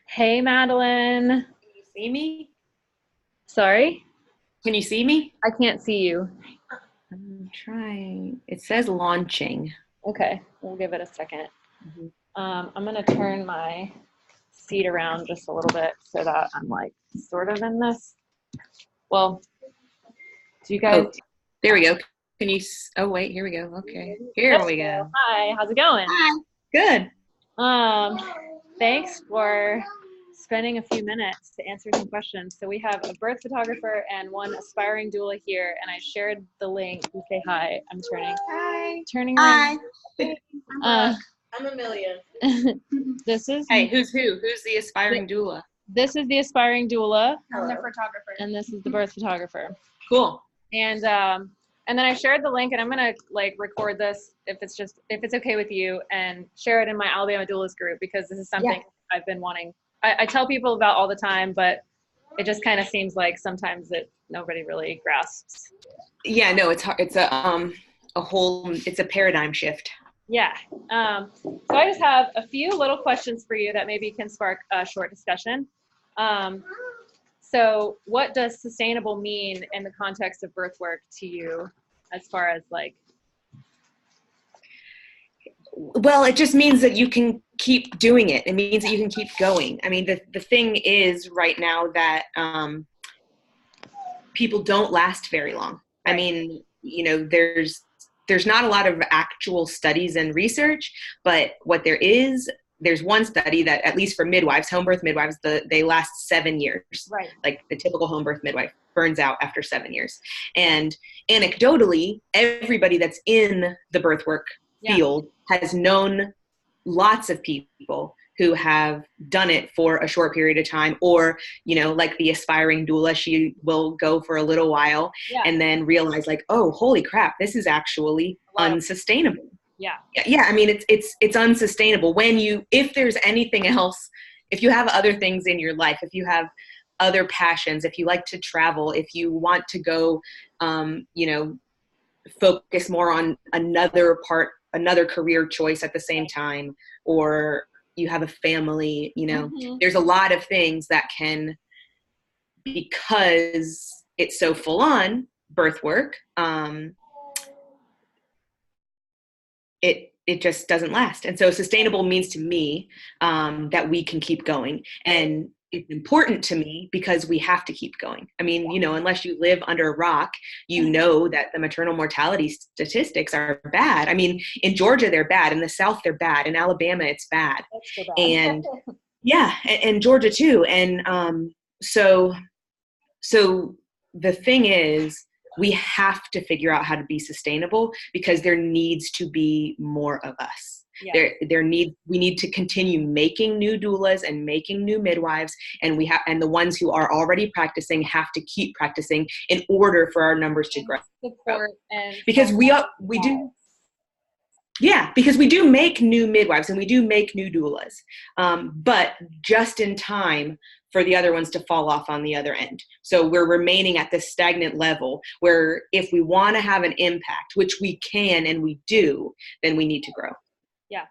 Hey, Madeline. Can you see me? Sorry, Can you see me? I can't see you. I'm trying. It says launching. Okay, we'll give it a second. Mhm. I'm gonna turn my seat around just a little bit so that I'm like sort of in this. Well, do you guys? Oh, there we go. Can you? Oh, wait. Here we go. Okay. There Here we we go. go. Hi, how's it going? Hi. Good. Um, Thanks for spending a few minutes to answer some questions. So we have a birth photographer and one aspiring doula here, and I shared the link. You say hi. I'm Hi. turning Hi. around. Uh, I'm Amelia. this is Hey, who's who? Who's the aspiring doula? this is the aspiring doula, I'm the photographer. and this is the birth photographer. Cool. And then I shared the link, and I'm gonna like record this if it's okay with you, and share it in my Alabama Doulas group, because this is something I've been wanting. I tell people about all the time, but it just kind of seems like sometimes that nobody really grasps. Yeah, no, it's hard. It's it's a paradigm shift. Yeah. So I just have a few little questions for you that maybe can spark a short discussion. So what does sustainable mean in the context of birth work to you, as far as like? Well, it just means that you can keep doing it. It means that you can keep going. I mean, the thing is right now that people don't last very long. Right. I mean, there's not a lot of actual studies and research, but what there's one study that, at least for midwives, home birth midwives, they last 7 years. Right. Like the typical home birth midwife burns out after 7 years. And anecdotally, everybody that's in the birth work field has known lots of people who have done it for a short period of time, or, like the aspiring doula, she will go for a little while and then realize like, oh, holy crap, this is actually unsustainable. Yeah. I mean, it's unsustainable if there's anything else, if you have other things in your life, if you have other passions, if you like to travel, if you want to go, focus more on another career choice at the same time, or you have a family, there's a lot of things that can, because it's so full on birth work, it just doesn't last. And so sustainable means to me that we can keep going. And it's important to me because we have to keep going. I mean, unless you live under a rock, that the maternal mortality statistics are bad. I mean, in Georgia, they're bad. In the South, they're bad. In Alabama, it's bad. And yeah, and Georgia too. And so the thing is, we have to figure out how to be sustainable, because there needs to be more of us. Yeah. We need to continue making new doulas and making new midwives, and the ones who are already practicing have to keep practicing in order for our numbers to grow. Support and because we do. Yeah, because we do make new midwives and we do make new doulas, but just in time for the other ones to fall off on the other end. So we're remaining at this stagnant level where, if we want to have an impact, which we can and we do, then we need to grow. Yeah.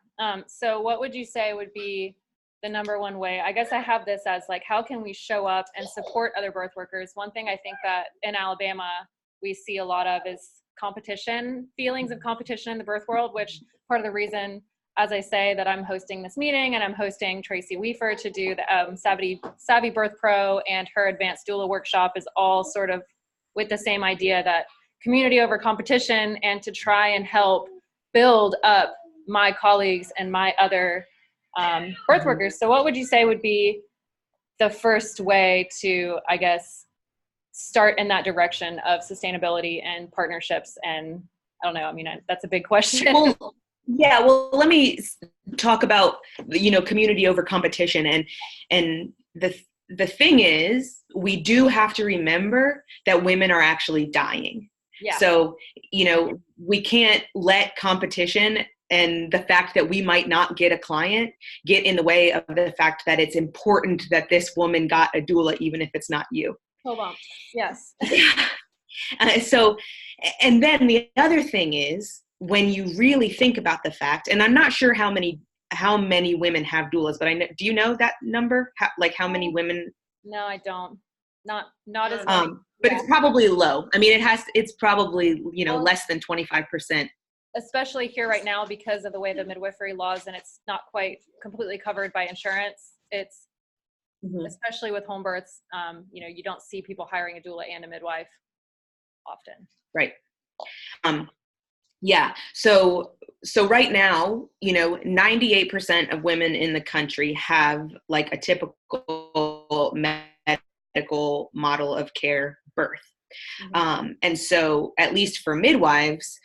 So what would you say would be the number one way? I guess I have this as like, how can we show up and support other birth workers? One thing I think that in Alabama we see a lot of is feelings of competition in the birth world, which part of the reason, as I say, that I'm hosting this meeting, and I'm hosting Tracy Weaver to do the Savvy Birth Pro and her advanced doula workshop, is all sort of with the same idea, that community over competition, and to try and help build up my colleagues and my other birth workers. So what would you say would be the first way to, I guess, start in that direction of sustainability and partnerships? And I don't know, I mean, that's a big question. Well, let me talk about, community over competition. And the thing is, we do have to remember that women are actually dying. Yeah. So, we can't let competition and the fact that we might not get a client get in the way of the fact that it's important that this woman got a doula, even if it's not you. Hold on. Yes. And then the other thing is, when you really think about the fact, and I'm not sure how many how many women have doulas, but do you know that number? How many women? No, I don't. Not as many. But it's probably low. I mean, it's probably, Well, less than 25%. Especially here right now because of the way the midwifery laws, and it's not quite completely covered by insurance. It's especially with home births, you don't see people hiring a doula and a midwife often. Right. Yeah. So right now, 98% of women in the country have like a typical medical model of care birth. And so at least for midwives,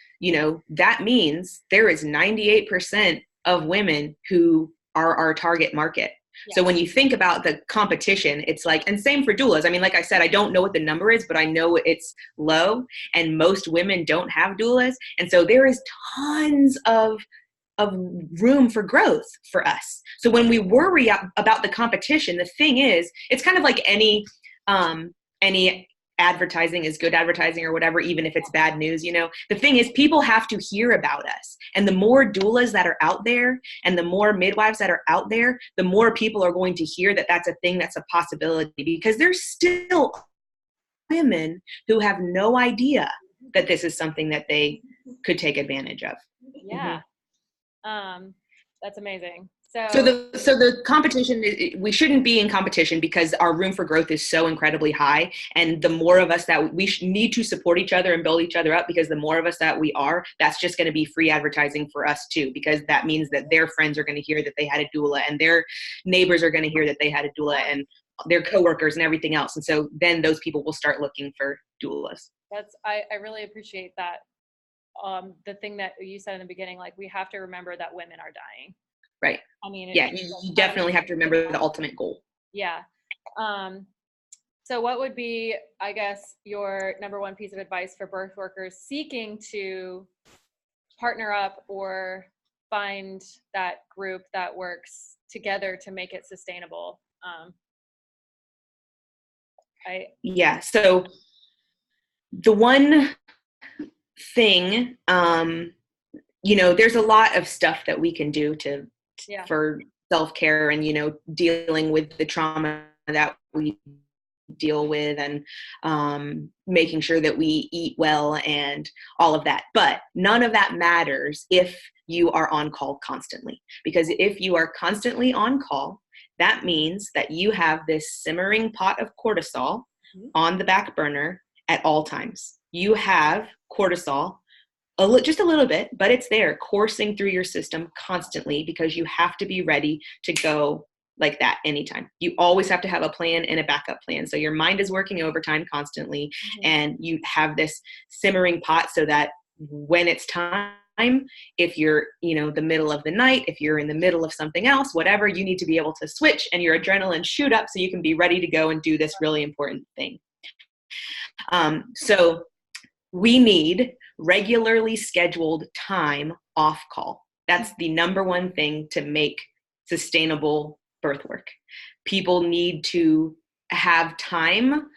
that means there is 98% of women who are our target market. Yeah. So when you think about the competition, it's like, and same for doulas. I mean, like I said, I don't know what the number is, but I know it's low, and most women don't have doulas. And so there is tons of room for growth for us. So when we worry about the competition, the thing is, it's kind of like any advertising is good advertising or whatever, even if it's bad news. The thing is, people have to hear about us, and the more doulas that are out there and the more midwives that are out there, the more people are going to hear that that's a thing, that's a possibility, because there's still women who have no idea that this is something that they could take advantage of. Yeah. That's amazing. So the competition, we shouldn't be in competition because our room for growth is so incredibly high. And the more of us that we need to support each other and build each other up, because the more of us that we are, that's just going to be free advertising for us too, because that means that their friends are going to hear that they had a doula, and their neighbors are going to hear that they had a doula, and their coworkers and everything else. And so then those people will start looking for doulas. I really appreciate that. The thing that you said in the beginning, like, we have to remember that women are dying. Right. I mean, yeah, you definitely have to remember the ultimate goal. Yeah. So what would be, I guess, your number one piece of advice for birth workers seeking to partner up or find that group that works together to make it sustainable? So the one thing, there's a lot of stuff that we can do for self-care and, dealing with the trauma that we deal with, and making sure that we eat well and all of that. But none of that matters if you are on call constantly, because if you are constantly on call, that means that you have this simmering pot of cortisol on the back burner at all times. You have cortisol, just a little bit, but it's there coursing through your system constantly, because you have to be ready to go like that anytime. You always have to have a plan and a backup plan. So your mind is working overtime constantly, and you have this simmering pot so that when it's time, if you're, the middle of the night, if you're in the middle of something else, whatever, you need to be able to switch and your adrenaline shoot up so you can be ready to go and do this really important thing. So we need regularly scheduled time off call. That's the number one thing to make sustainable birth work. People need to have time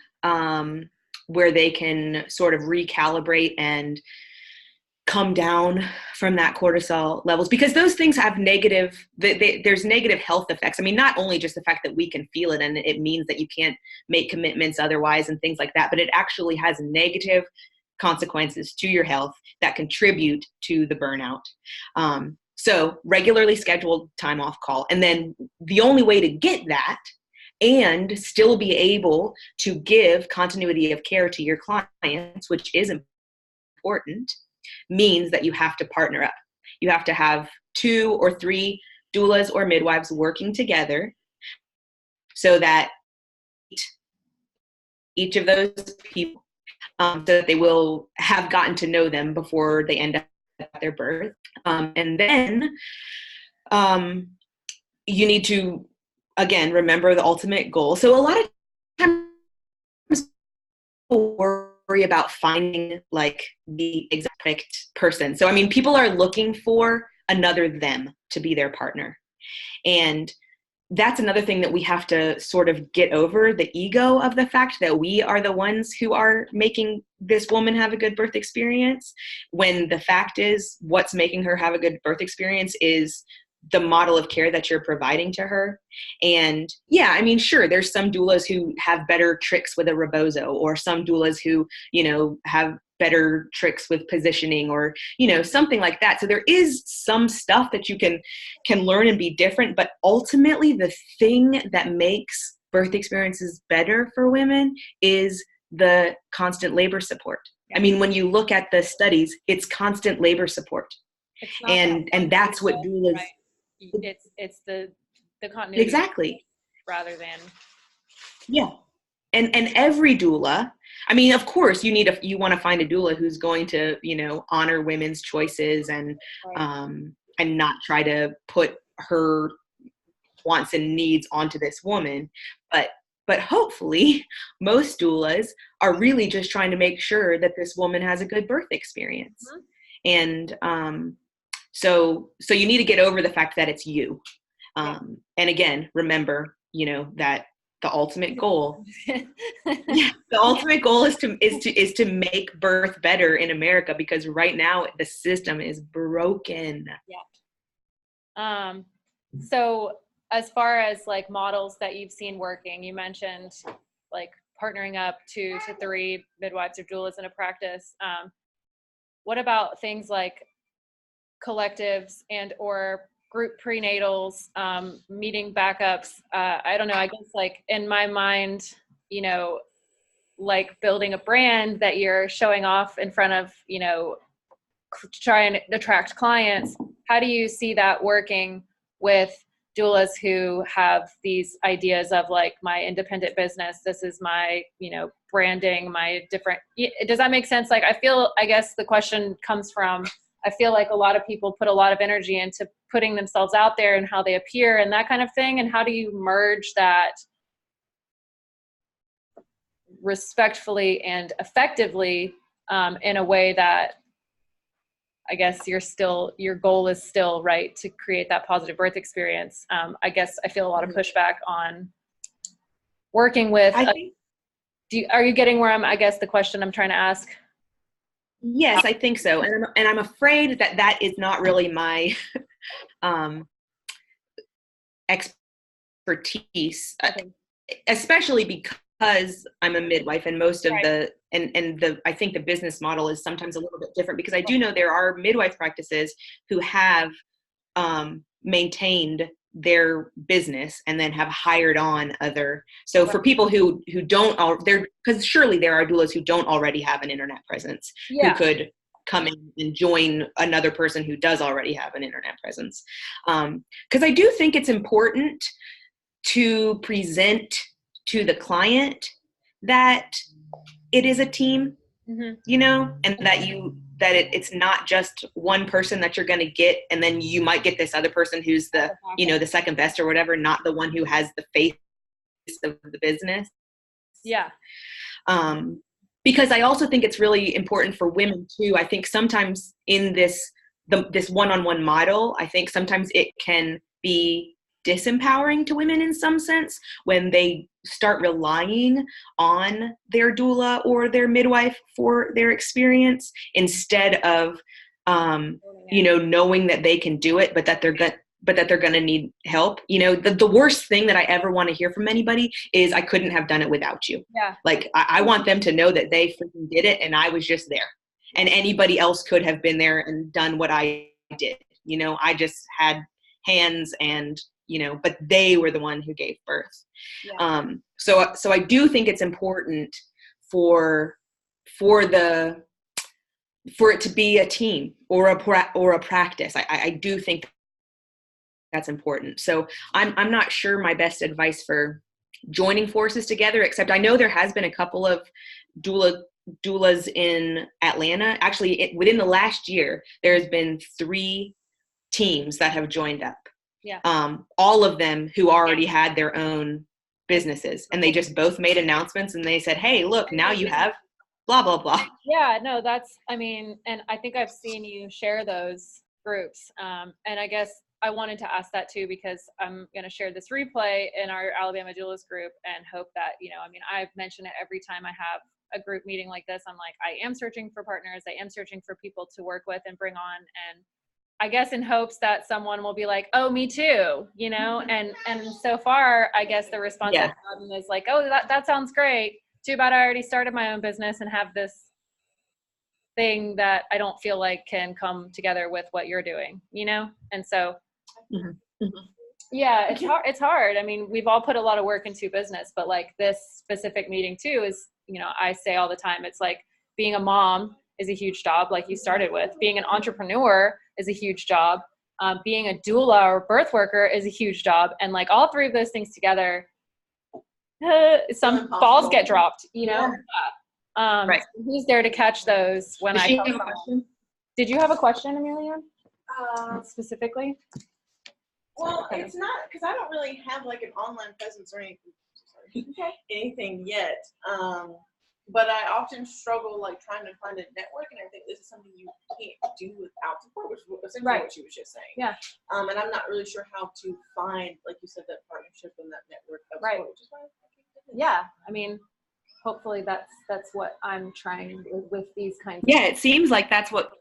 where they can sort of recalibrate and come down from that cortisol levels, because those things have there's negative health effects. I mean, not only just the fact that we can feel it and it means that you can't make commitments otherwise and things like that, but it actually has negative consequences to your health that contribute to the burnout. So regularly scheduled time off call. And then the only way to get that and still be able to give continuity of care to your clients, which is important, means that you have to partner up. You have to have 2 or 3 doulas or midwives working together so that each of those people, so that they will have gotten to know them before they end up at their birth. And then you need to, again, remember the ultimate goal. So a lot of times people worry about finding like the exact person. So, I mean, people are looking for another them to be their partner. And that's another thing that we have to sort of get over, the ego of the fact that we are the ones who are making this woman have a good birth experience, when the fact is what's making her have a good birth experience is the model of care that you're providing to her. And yeah, I mean, sure, there's some doulas who have better tricks with a rebozo, or some doulas who, you know, have better tricks with positioning, or, you know, something like that. So there is some stuff that you can learn and be different, but ultimately the thing that makes birth experiences better for women is the constant labor support. I mean, when you look at the studies, it's constant labor support. It's not And that's what doulas, right. It's the continuity. Exactly. Rather than. Yeah. And every doula, I mean, of course you want to find a doula who's going to, you know, honor women's choices and not try to put her wants and needs onto this woman. But hopefully most doulas are really just trying to make sure that this woman has a good birth experience. And so you need to get over the fact that it's you. And again, remember, you know, that the ultimate goal, is to make birth better in America, because right now the system is broken. Yeah. So as far as like models that you've seen working, you mentioned like partnering up 2 to 3 midwives or doulas in a practice. What about things like collectives and or group prenatals, meeting backups? I don't know, I guess like in my mind, you know, like building a brand that you're showing off in front of, you know, to try and attract clients. How do you see that working with doulas who have these ideas of like my independent business? This is my, you know, branding, my different, does that make sense? Like, I guess the question comes from, I feel like a lot of people put a lot of energy into putting themselves out there and how they appear and that kind of thing. And how do you merge that respectfully and effectively in a way that I guess your goal is still right to create that positive birth experience? I guess I feel a lot of pushback on working with, are you getting where I guess the question I'm trying to ask? Yes, I think so. And I'm afraid that is not really my expertise, especially because I'm a midwife, and most of I think the business model is sometimes a little bit different, because I do know there are midwife practices who have maintained their business and then have hired on other. So for people who don't, because surely there are doulas who don't already have an internet presence, who could come in and join another person who does already have an internet presence. Because I do think it's important to present to the client that it is a team, you know, and that it's not just one person that you're going to get, and then you might get this other person who's the, you know, the second best or whatever, not the one who has the face of the business. Yeah. Because I also think it's really important for women too. I think sometimes in this one-on-one model, I think sometimes it can be disempowering to women in some sense when they start relying on their doula or their midwife for their experience, instead of you know, knowing that they can do it, but that they're going to need help. You know, the worst thing that I ever want to hear from anybody is, I couldn't have done it without you. Like I want them to know that they freaking did it and I was just there, and anybody else could have been there and done what I did. You know, I just had hands, and, you know, but they were the one who gave birth. So I do think it's important for it to be a team or a practice. I do think that's important. So I'm not sure my best advice for joining forces together, except I know there has been a couple of doulas in Atlanta. Actually, within the last year, there's been 3 teams that have joined up. All of them who already had their own businesses, and they just both made announcements and they said, hey, look, now you have blah, blah, blah. Yeah, no, I mean, and I think I've seen you share those groups. And I guess I wanted to ask that too, because I'm going to share this replay in our Alabama Doulas group and hope that, you know, I mean, I've mentioned it every time I have a group meeting like this. I'm like, I am searching for partners. I am searching for people to work with and bring on. And I guess in hopes that someone will be like, oh, me too, you know? And so far, I guess the response I've gotten is like, oh, that sounds great. Too bad I already started my own business and have this thing that I don't feel like can come together with what you're doing, you know? And so, yeah, it's hard. I mean, we've all put a lot of work into business, but like this specific meeting too is, you know, I say all the time, it's like being a mom is a huge job, like you started with. Being an entrepreneur is a huge job. Being a doula or birth worker is a huge job. And like all three of those things together, some balls get dropped, you know? Right. So who's there to catch those when I come home? Did you have a question, Amelia? Specifically? Well, it's not, because I don't really have like an online presence or anything, anything yet. But I often struggle like trying to find a network, and I think this is something you can't do without support, which is essentially what she was just saying. Yeah. And I'm not really sure how to find, like you said, that partnership and that network of support, which is why yeah. I mean, hopefully that's what I'm trying with these kinds of it seems like that's what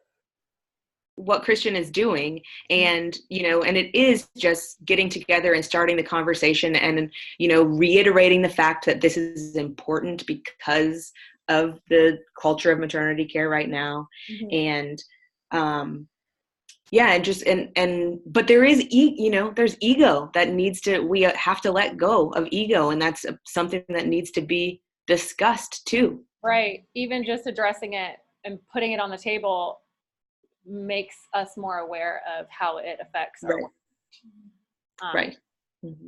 Christian is doing. And, you know, and it is just getting together and starting the conversation and, you know, reiterating the fact that this is important because of the culture of maternity care right now. And, but there is, you know, there's ego that we have to let go of ego. And that's something that needs to be discussed too. Right. Even just addressing it and putting it on the table makes us more aware of how it affects our work. Right.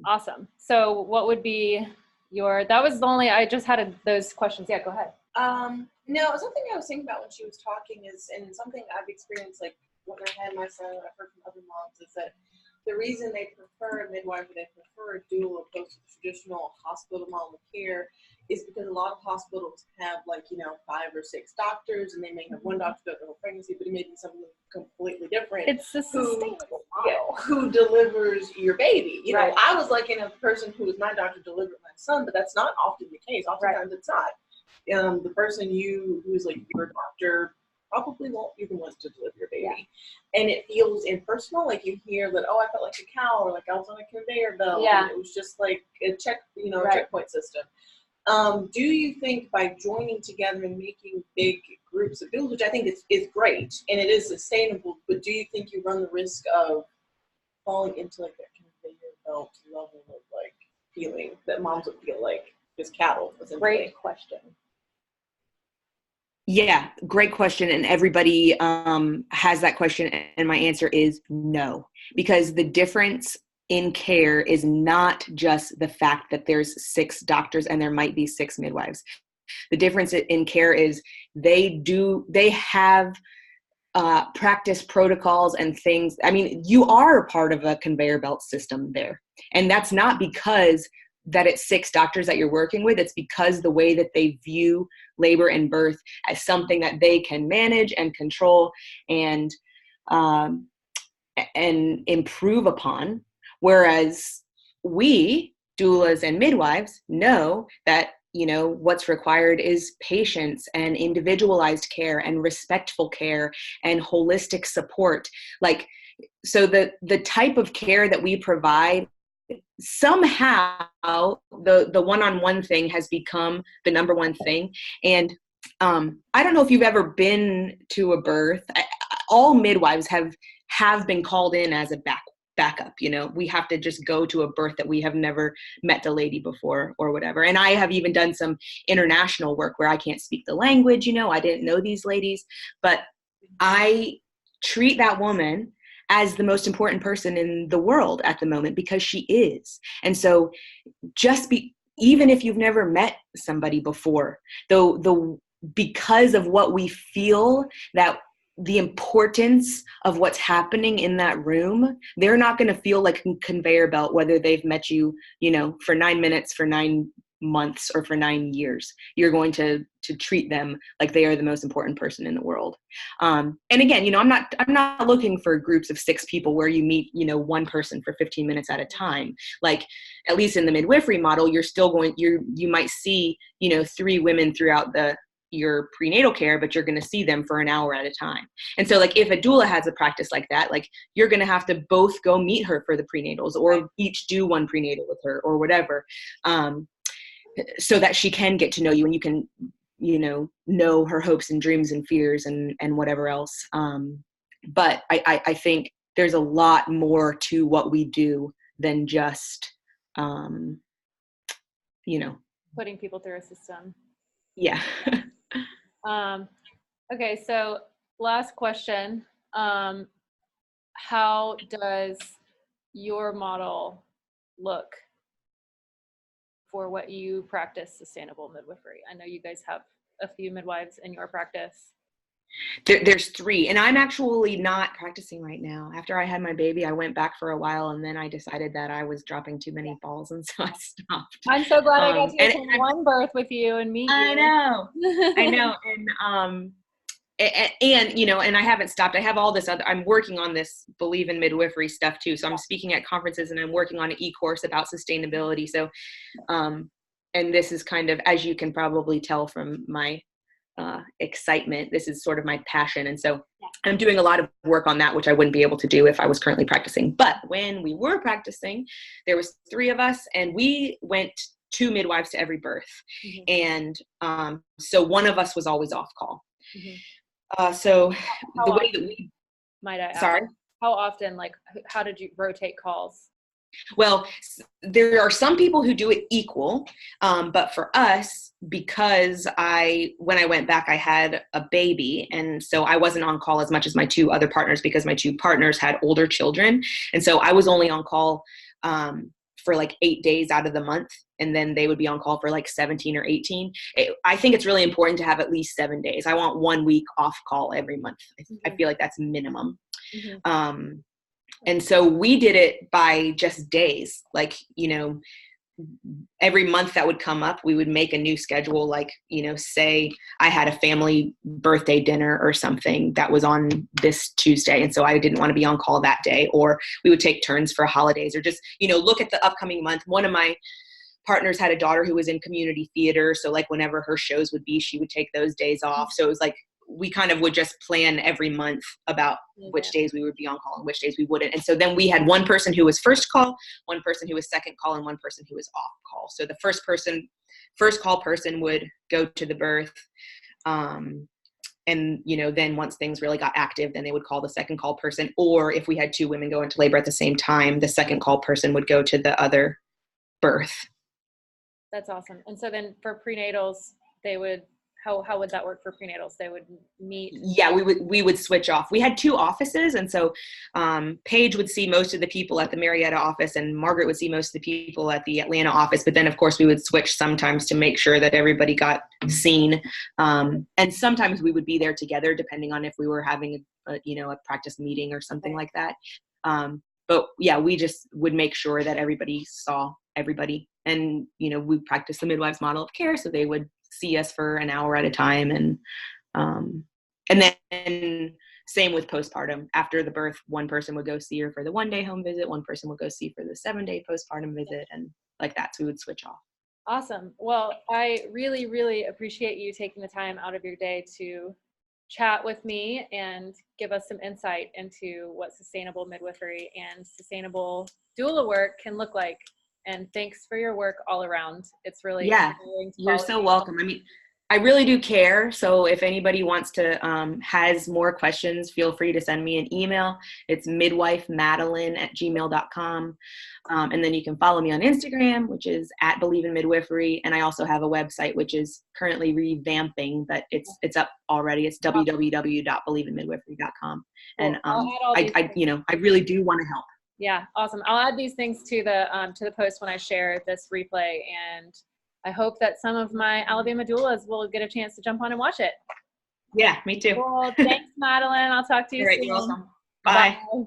Awesome. So what would be that was the only, I just had those questions. Yeah, go ahead. No, something I was thinking about when she was talking is, and something I've experienced, like when I had my son, I've heard from other moms, is that the reason they prefer a midwife or they prefer a doula opposed to traditional hospital model of care is because a lot of hospitals have, like, you know, 5 or 6 doctors, and they may have one doctor throughout the whole pregnancy, but it may be something completely different. It's a sustainable model. Who delivers your baby. You know, I was like in a person who was my doctor delivered my son, but that's not often the case. Oftentimes it's not. The person who is like your doctor probably won't be the ones to deliver your baby. And it feels impersonal, like you hear that, oh, I felt like a cow, or like I was on a conveyor belt. And it was just like a checkpoint system. Do you think by joining together and making big groups of doulas, which I think is great and it is sustainable, but do you think you run the risk of falling into like that conveyor belt level of like feeling that moms would feel like just cattle? Great question. Yeah, great question. And everybody has that question. And my answer is no, because the difference in care is not just the fact that there's 6 doctors and there might be 6 midwives. The difference in care is they have practice protocols and things. I mean, you are a part of a conveyor belt system there. And that's not because that it's 6 doctors that you're working with. It's because the way that they view labor and birth as something that they can manage and control and improve upon. Whereas we, doulas and midwives, know that, you know, what's required is patience and individualized care and respectful care and holistic support. Like, so the type of care that we provide, somehow the one-on-one thing has become the number one thing. And I don't know if you've ever been to a birth. All midwives have been called in as a backup. You know, we have to just go to a birth that we have never met the lady before or whatever. And I have even done some international work where I can't speak the language. You know, I didn't know these ladies, but I treat that woman as the most important person in the world at the moment, because she is. And so even if you've never met somebody before, because of what we feel, that the importance of what's happening in that room, they're not going to feel like a conveyor belt, whether they've met you, you know, for 9 minutes, for 9 months, or for 9 years. You're going to treat them like they are the most important person in the world. And again, you know, I'm not looking for groups of 6 people where you meet, you know, one person for 15 minutes at a time. Like, at least in the midwifery model, you might see, you know, 3 women throughout the your prenatal care, but you're going to see them for an hour at a time. And so like if a doula has a practice like that, like you're going to have to both go meet her for the prenatals, or each do one prenatal with her or whatever, so that she can get to know you and you can, know her hopes and dreams and fears and whatever else. But I think there's a lot more to what we do than just, putting people through a system. Yeah. Okay, so last question. How does your model look for what you practice sustainable midwifery? I know you guys have a few midwives in your practice. There's 3, and I'm actually not practicing right now. After I had my baby, I went back for a while, and then I decided that I was dropping too many balls, and so I stopped. I'm so glad I got to attend one birth with you and meet you. I know, and I haven't stopped. I have all this other, I'm working on this Believe in Midwifery stuff too. So I'm speaking at conferences, and I'm working on an e-course about sustainability. So, and this is kind of, as you can probably tell from my excitement, this is sort of my passion. And so I'm doing a lot of work on that, which I wouldn't be able to do if I was currently practicing. But when we were practicing, there was 3 of us, and we went 2 midwives to every birth. And so one of us was always off call. So the way that we, might I ask, sorry, how often, like, how did you rotate calls? Well, there are some people who do it equal, but for us, because when I went back, I had a baby, and so I wasn't on call as much as my 2 other partners, because my 2 partners had older children, and so I was only on call for like 8 days out of the month, and then they would be on call for like 17 or 18. I think it's really important to have at least 7 days. I want 1 week off call every month. I feel like that's minimum. And so we did it by just days, like, every month that would come up, we would make a new schedule. Like, say I had a family birthday dinner or something that was on this Tuesday, and so I didn't want to be on call that day, or we would take turns for holidays, or just, look at the upcoming month. One of my partners had a daughter who was in community theater. So like whenever her shows would be, she would take those days off. So it was like, we kind of would just plan every month about which days we would be on call and which days we wouldn't. And so then we had one person who was first call, one person who was second call, and one person who was off call. So the first call person would go to the birth. And, then once things really got active, then they would call the second call person. Or if we had 2 women go into labor at the same time, the second call person would go to the other birth. That's awesome. And so then for prenatals, they would, how would that work for prenatals? They would meet? Yeah, we would switch off. We had 2 offices, and so Paige would see most of the people at the Marietta office, and Margaret would see most of the people at the Atlanta office. But then, of course, we would switch sometimes to make sure that everybody got seen. And sometimes we would be there together, depending on if we were having a practice meeting or something like that. But yeah, we just would make sure that everybody saw everybody. And, we practiced the midwives model of care, so they would see us for an hour at a time. And then same with postpartum. After the birth, one person would go see her for the 1-day home visit, one person would go see for the 7-day postpartum visit, and like that. So we would switch off. Awesome. Well, I really, really appreciate you taking the time out of your day to chat with me and give us some insight into what sustainable midwifery and sustainable doula work can look like. And thanks for your work all around. It's really you're so welcome. I mean, I really do care. So if anybody wants to, has more questions, feel free to send me an email. It's midwifemadeline@gmail.com. And then you can follow me on Instagram, which is @BelieveInMidwifery. And I also have a website, which is currently revamping, but it's up already. It's www.believeinmidwifery.com. And I really do want to help. Yeah, awesome. I'll add these things to the post when I share this replay, and I hope that some of my Alabama doulas will get a chance to jump on and watch it. Yeah, me too. Well, thanks, Madeline. I'll talk to you soon. You're welcome. Bye. Bye.